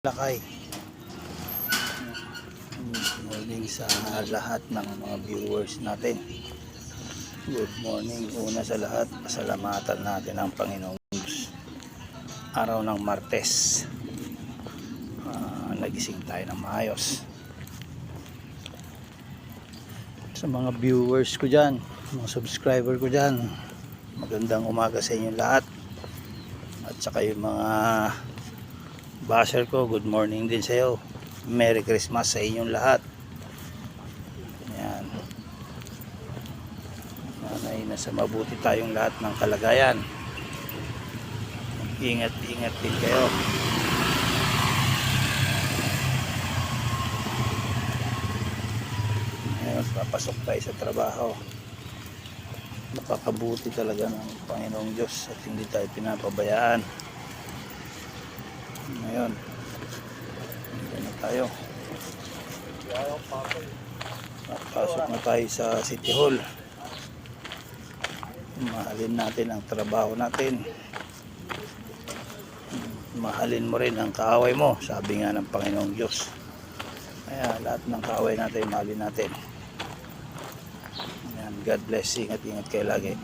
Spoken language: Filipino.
Lakay. Good morning sa lahat ng mga viewers natin. Good morning. Una sa lahat, pasalamatan natin ang Panginoong Diyos. Araw ng Martes. Nagising tayo ng maayos. Sa mga viewers ko dyan, mga subscriber ko dyan, magandang umaga sa inyo lahat. At saka yung mga basher ko, good morning din sa iyo. Merry Christmas sa inyong lahat. Yan. Nanay, nasa mabuti tayong lahat ng kalagayan. Ingat-ingat din kayo. Ngayon, papasok tayo sa trabaho. Napakabuti talaga ng Panginoong Diyos at hindi tayo pinapabayaan. Ngayon, dito na tayo. Pasok na tayo sa City Hall. Mahalin natin ang trabaho natin. Mahalin mo rin ang kaaway mo, sabi nga ng Panginoong Diyos. Kaya lahat ng kaaway natin, mahalin natin. Ayan, God bless. Ingat-ingat kayo lagi.